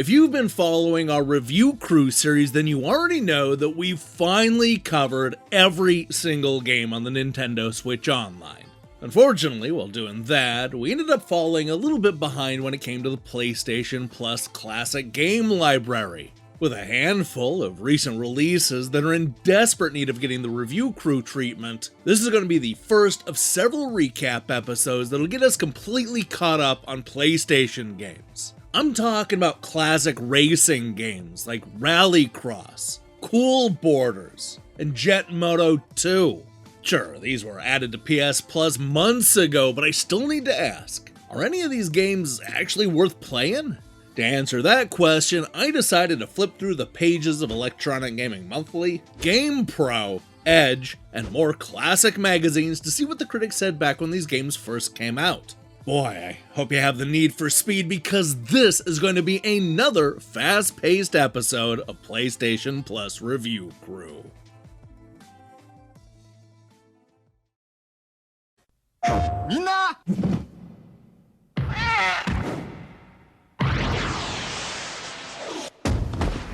If you've been following our review crew series, then you already know that we finally covered every single game on the Nintendo Switch Online. Unfortunately, while doing that, we ended up falling a little bit behind when it came to the PlayStation Plus Classic Game Library. With a handful of recent releases that are in desperate need of getting the review crew treatment, this is going to be the first of several recap episodes that'll get us completely caught up on PlayStation games. I'm talking about classic racing games like Rallycross, Cool Boarders, and Jet Moto 2. Sure, these were added to PS Plus months ago, but I still need to ask, are any of these games actually worth playing? To answer that question, I decided to flip through the pages of Electronic Gaming Monthly, GamePro, Edge, and more classic magazines to see what the critics said back when these games first came out. Boy, I hope you have the need for speed because this is going to be another fast-paced episode of PlayStation Plus Review Crew.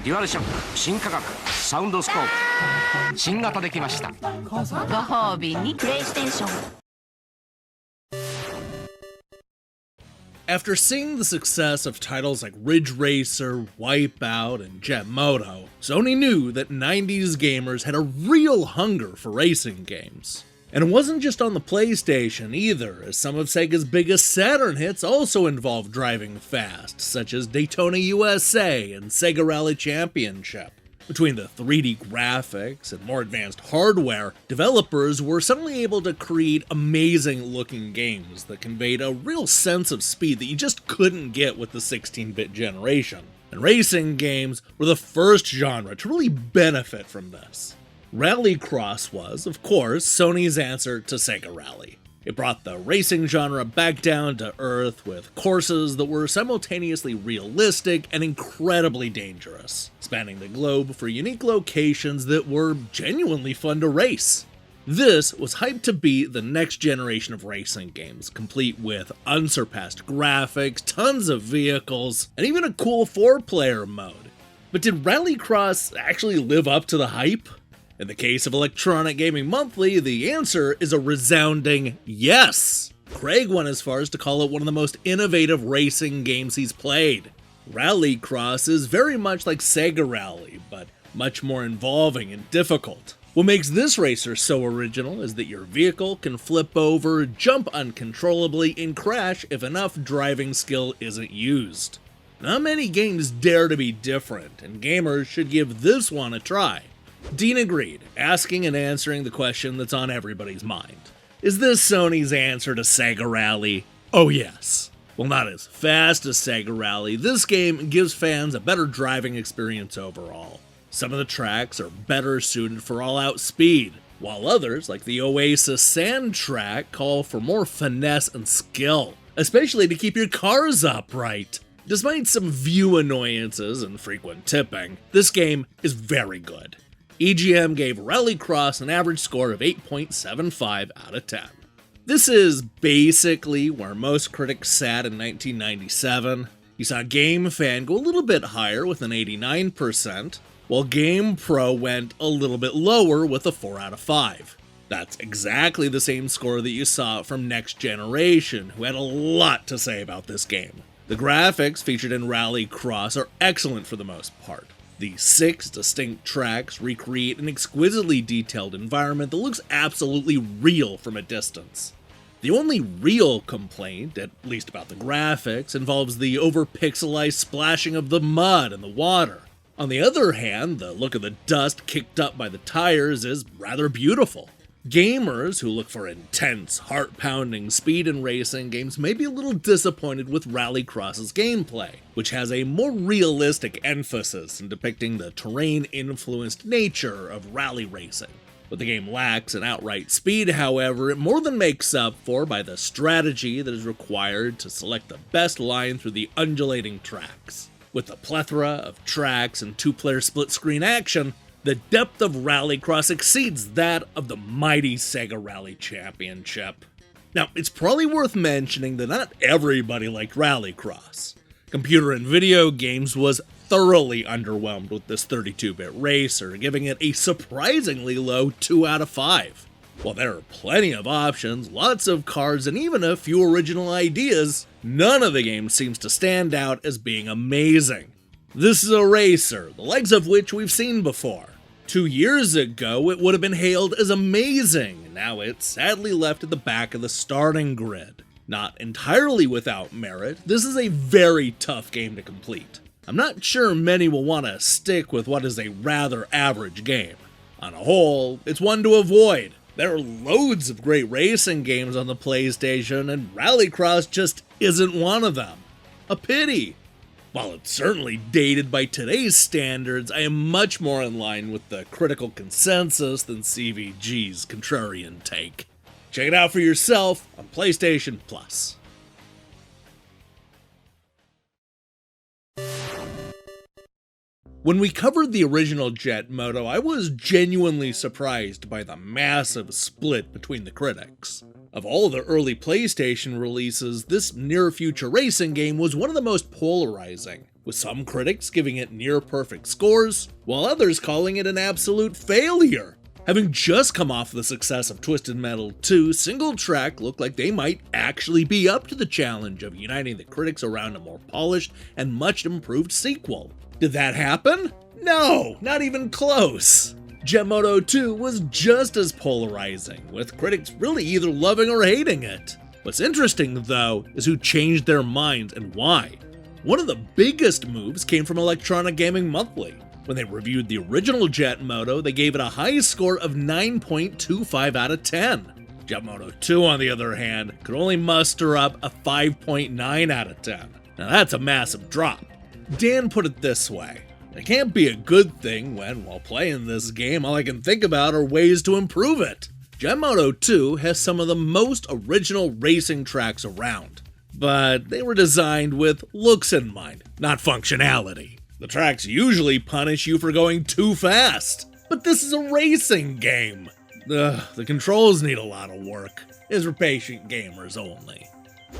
DualShock 新価格サウンドスコープ新型できました。ご褒美に PlayStation。 After seeing the success of titles like Ridge Racer, Wipeout, and Jet Moto, Sony knew that 90s gamers had a real hunger for racing games. And it wasn't just on the PlayStation either, as some of Sega's biggest Saturn hits also involved driving fast, such as Daytona USA and Sega Rally Championship. Between the 3D graphics and more advanced hardware, developers were suddenly able to create amazing-looking games that conveyed a real sense of speed that you just couldn't get with the 16-bit generation. And racing games were the first genre to really benefit from this. Rallycross was, of course, Sony's answer to Sega Rally. It brought the racing genre back down to earth with courses that were simultaneously realistic and incredibly dangerous, spanning the globe for unique locations that were genuinely fun to race. This was hyped to be the next generation of racing games, complete with unsurpassed graphics, tons of vehicles, and even a cool 4-player mode. But did Rallycross actually live up to the hype? In the case of Electronic Gaming Monthly, the answer is a resounding yes! Craig went as far as to call it one of the most innovative racing games he's played. Rallycross is very much like Sega Rally, but much more involving and difficult. What makes this racer so original is that your vehicle can flip over, jump uncontrollably, and crash if enough driving skill isn't used. Not many games dare to be different, and gamers should give this one a try. Dean agreed, asking and answering the question that's on everybody's mind. Is this Sony's answer to Sega Rally? Oh yes. Well, not as fast as Sega Rally, this game gives fans a better driving experience overall. Some of the tracks are better suited for all-out speed, while others, like the Oasis Sand track, call for more finesse and skill, especially to keep your cars upright. Despite some view annoyances and frequent tipping, this game is very good. EGM gave Rallycross an average score of 8.75 out of 10. This is basically where most critics sat in 1997. You saw GameFan go a little bit higher with an 89%, while GamePro went a little bit lower with a 4 out of 5. That's exactly the same score that you saw from Next Generation, who had a lot to say about this game. The graphics featured in Rallycross are excellent for the most part. The 6 distinct tracks recreate an exquisitely detailed environment that looks absolutely real from a distance. The only real complaint, at least about the graphics, involves the over-pixelized splashing of the mud and the water. On the other hand, the look of the dust kicked up by the tires is rather beautiful. Gamers who look for intense, heart-pounding speed in racing games may be a little disappointed with Rallycross's gameplay, which has a more realistic emphasis in depicting the terrain-influenced nature of rally racing. What the game lacks in outright speed, however, it more than makes up for by the strategy that is required to select the best line through the undulating tracks. With a plethora of tracks and 2-player split-screen action, the depth of Rallycross exceeds that of the mighty Sega Rally Championship. Now, it's probably worth mentioning that not everybody liked Rallycross. Computer and Video Games was thoroughly underwhelmed with this 32-bit racer, giving it a surprisingly low 2 out of 5. While there are plenty of options, lots of cars, and even a few original ideas, none of the game seems to stand out as being amazing. This is a racer, the likes of which we've seen before. 2 years ago, it would have been hailed as amazing, and now it's sadly left at the back of the starting grid. Not entirely without merit, this is a very tough game to complete. I'm not sure many will want to stick with what is a rather average game. On a whole, it's one to avoid. There are loads of great racing games on the PlayStation, and Rallycross just isn't one of them. A pity. While it's certainly dated by today's standards, I am much more in line with the critical consensus than CVG's contrarian take. Check it out for yourself on PlayStation Plus. When we covered the original Jet Moto, I was genuinely surprised by the massive split between the critics. Of all the early PlayStation releases, this near-future racing game was one of the most polarizing, with some critics giving it near-perfect scores, while others calling it an absolute failure. Having just come off the success of Twisted Metal 2, Single Track looked like they might actually be up to the challenge of uniting the critics around a more polished and much improved sequel. Did that happen? No, not even close. Jet Moto 2 was just as polarizing, with critics really either loving or hating it. What's interesting, though, is who changed their minds and why. One of the biggest moves came from Electronic Gaming Monthly. When they reviewed the original Jet Moto, they gave it a high score of 9.25 out of 10. Jet Moto 2, on the other hand, could only muster up a 5.9 out of 10. Now that's a massive drop. Dan put it this way: it can't be a good thing when, while playing this game, all I can think about are ways to improve it. Jet Moto 2 has some of the most original racing tracks around, but they were designed with looks in mind, not functionality. The tracks usually punish you for going too fast, but this is a racing game. The controls need a lot of work. It's for patient gamers only.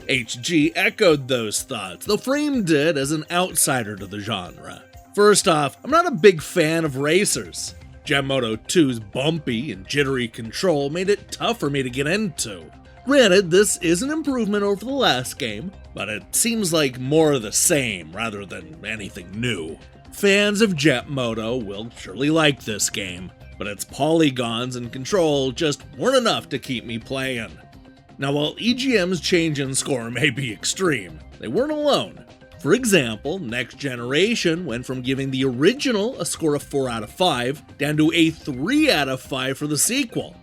HG echoed those thoughts, though framed it as an outsider to the genre. First off, I'm not a big fan of racers. Jet Moto 2's bumpy and jittery control made it tough for me to get into. Granted, this is an improvement over the last game, but it seems like more of the same rather than anything new. Fans of Jet Moto will surely like this game, but its polygons and control just weren't enough to keep me playing. Now, while EGM's change in score may be extreme, they weren't alone. For example, Next Generation went from giving the original a score of 4 out of 5 down to a 3 out of 5 for the sequel.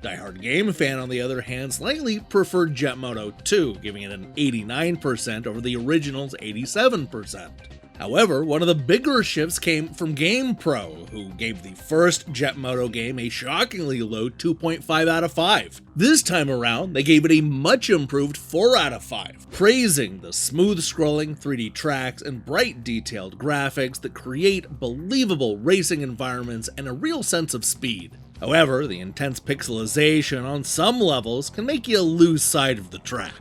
Die Hard Game Fan, on the other hand, slightly preferred Jet Moto 2, giving it an 89% over the original's 87%. However, one of the bigger shifts came from GamePro, who gave the first Jet Moto game a shockingly low 2.5 out of 5. This time around, they gave it a much improved 4 out of 5, praising the smooth scrolling 3D tracks and bright detailed graphics that create believable racing environments and a real sense of speed. However, the intense pixelization on some levels can make you lose sight of the track.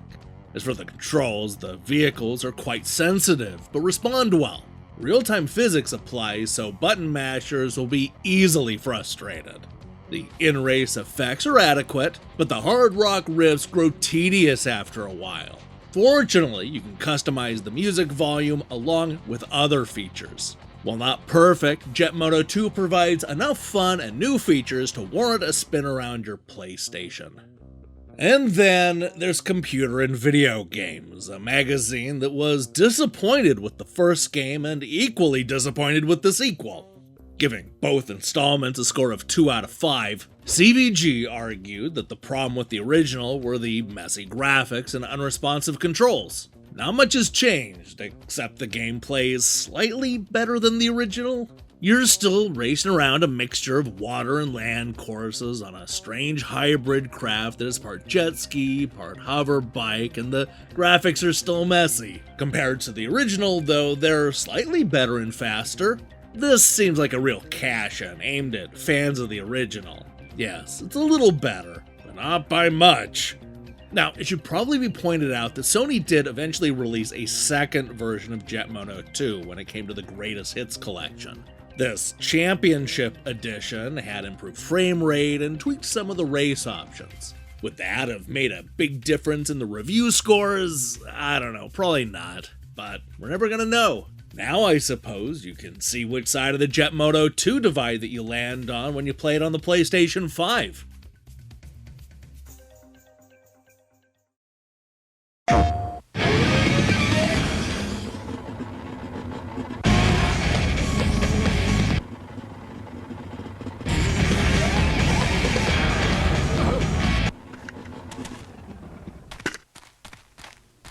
As for the controls, the vehicles are quite sensitive, but respond well. Real-time physics applies, so button mashers will be easily frustrated. The in-race effects are adequate, but the hard rock riffs grow tedious after a while. Fortunately, you can customize the music volume along with other features. While not perfect, Jet Moto 2 provides enough fun and new features to warrant a spin around your PlayStation. And then there's Computer and Video Games, a magazine that was disappointed with the first game and equally disappointed with the sequel. Giving both installments a score of 2 out of 5, CVG argued that the problem with the original were the messy graphics and unresponsive controls. Not much has changed, except the gameplay is slightly better than the original. You're still racing around a mixture of water and land courses on a strange hybrid craft that is part jet ski, part hover bike, and the graphics are still messy. Compared to the original, though, they're slightly better and faster. This seems like a real cash-in aimed at fans of the original. Yes, it's a little better, but not by much. Now, it should probably be pointed out that Sony did eventually release a second version of Jet Moto 2 when it came to the Greatest Hits collection. This Championship Edition had improved frame rate and tweaked some of the race options. Would that have made a big difference in the review scores? I don't know, probably not, but we're never gonna know. Now I suppose you can see which side of the Jet Moto 2 divide that you land on when you play it on the PlayStation 5.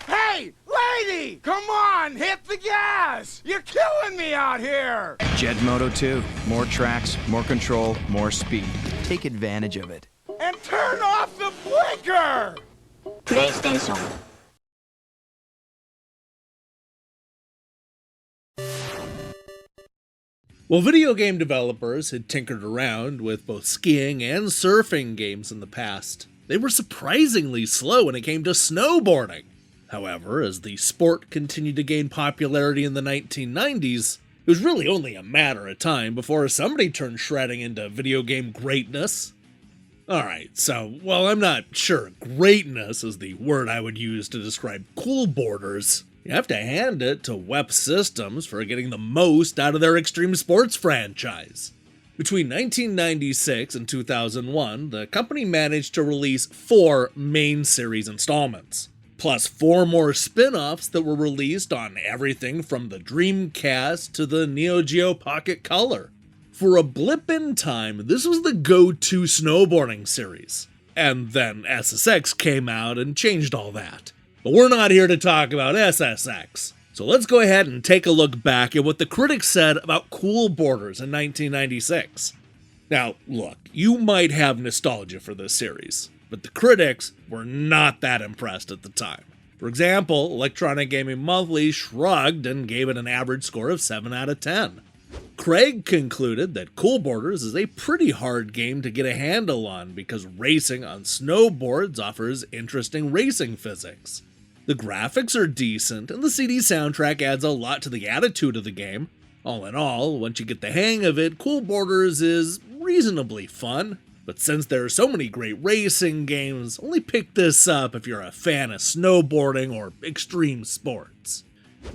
Hey, lady! Come on, hit the gas! You're killing me out here! Jet Moto 2. More tracks, more control, more speed. Take advantage of it. And turn off the blinker! PlayStation. While video game developers had tinkered around with both skiing and surfing games in the past, they were surprisingly slow when it came to snowboarding. However, as the sport continued to gain popularity in the 1990s, it was really only a matter of time before somebody turned shredding into video game greatness. Alright, so while I'm not sure greatness is the word I would use to describe Cool Boarders, you have to hand it to Wep Systems for getting the most out of their extreme sports franchise. Between 1996 and 2001, the company managed to release 4 main series installments, plus 4 more spin-offs that were released on everything from the Dreamcast to the Neo Geo Pocket Color. For a blip in time, this was the go-to snowboarding series. And then SSX came out and changed all that. But we're not here to talk about SSX. So let's go ahead and take a look back at what the critics said about Cool Boarders in 1996. Now, look, you might have nostalgia for this series, but the critics were not that impressed at the time. For example, Electronic Gaming Monthly shrugged and gave it an average score of 7 out of 10. Craig concluded that Cool Boarders is a pretty hard game to get a handle on because racing on snowboards offers interesting racing physics. The graphics are decent, and the CD soundtrack adds a lot to the attitude of the game. All in all, once you get the hang of it, Cool Boarders is reasonably fun. But since there are so many great racing games, only pick this up if you're a fan of snowboarding or extreme sports.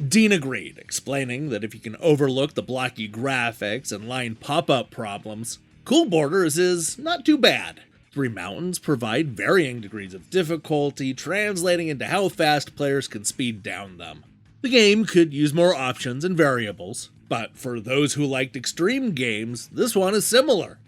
Dean agreed, explaining that if you can overlook the blocky graphics and line pop-up problems, Cool Boarders is not too bad. 3 mountains provide varying degrees of difficulty, translating into how fast players can speed down them. The game could use more options and variables, but for those who liked extreme games, this one is similar.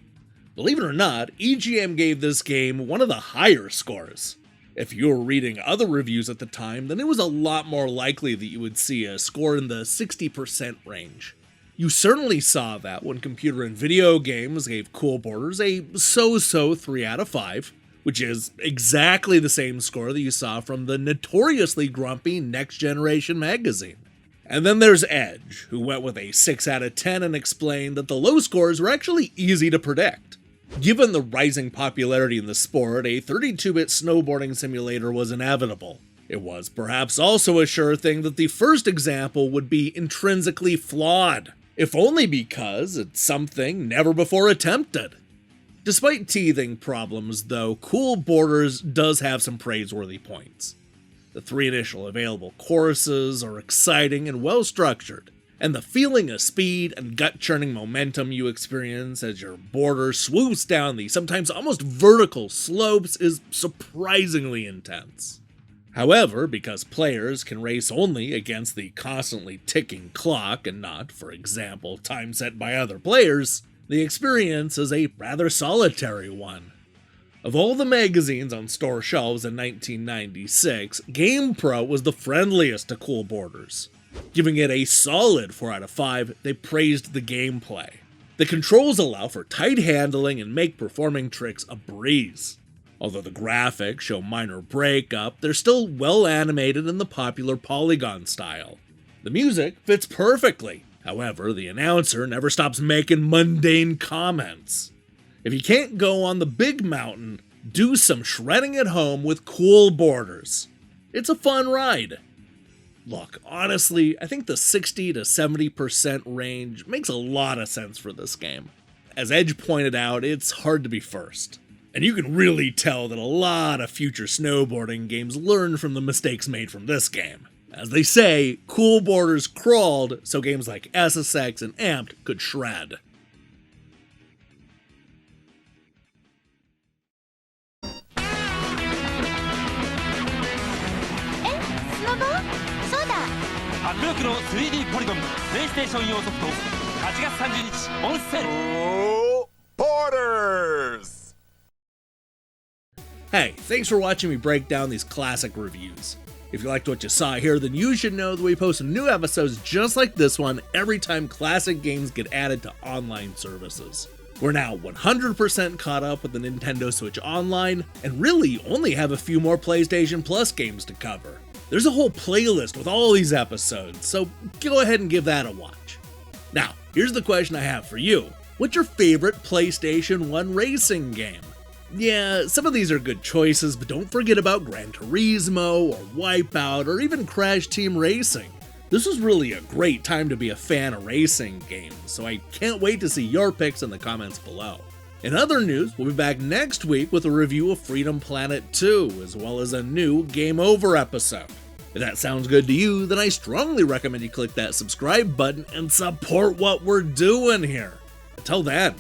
Believe it or not, EGM gave this game one of the higher scores. If you were reading other reviews at the time, then it was a lot more likely that you would see a score in the 60% range. You certainly saw that when Computer and Video Games gave Cool Boarders a so-so 3 out of 5, which is exactly the same score that you saw from the notoriously grumpy Next Generation magazine. And then there's Edge, who went with a 6 out of 10 and explained that the low scores were actually easy to predict. Given the rising popularity in the sport, a 32-bit snowboarding simulator was inevitable. It was perhaps also a sure thing that the first example would be intrinsically flawed, if only because it's something never before attempted. Despite teething problems, though, Cool Boarders does have some praiseworthy points. The 3 initial available courses are exciting and well-structured, and the feeling of speed and gut-churning momentum you experience as your boarder swoops down the sometimes almost vertical slopes is surprisingly intense. However, because players can race only against the constantly ticking clock and not, for example, time set by other players, the experience is a rather solitary one. Of all the magazines on store shelves in 1996, GamePro was the friendliest to Cool Boarders. Giving it a solid 4 out of 5, they praised the gameplay. The controls allow for tight handling and make performing tricks a breeze. Although the graphics show minor breakup, they're still well animated in the popular polygon style. The music fits perfectly. However, the announcer never stops making mundane comments. If you can't go on the big mountain, Do some shredding at home with cool Boarders. It's a fun ride. Look, honestly, I think the 60 to 70% range makes a lot of sense for this game. As Edge pointed out, it's hard to be first. And you can really tell that a lot of future snowboarding games learned from the mistakes made from this game. As they say, cool Boarders crawled so games like SSX and Amped could shred. PlayStation 用ソフト8月30日オンセール Boarders! Hey, thanks for watching me break down these classic reviews. If you liked what you saw here, then you should know that we post new episodes just like this one every time classic games get added to online services. We're now 100% caught up with the Nintendo Switch Online, and really only have a few more PlayStation Plus games to cover. There's a whole playlist with all these episodes, so go ahead and give that a watch. Now, here's the question I have for you. What's your favorite PlayStation 1 racing game? Yeah, some of these are good choices, but don't forget about Gran Turismo, or Wipeout, or even Crash Team Racing. This was really a great time to be a fan of racing games, so I can't wait to see your picks in the comments below. In other news, we'll be back next week with a review of Freedom Planet 2, as well as a new Game Over episode. If that sounds good to you, then I strongly recommend you click that subscribe button and support what we're doing here. Until then,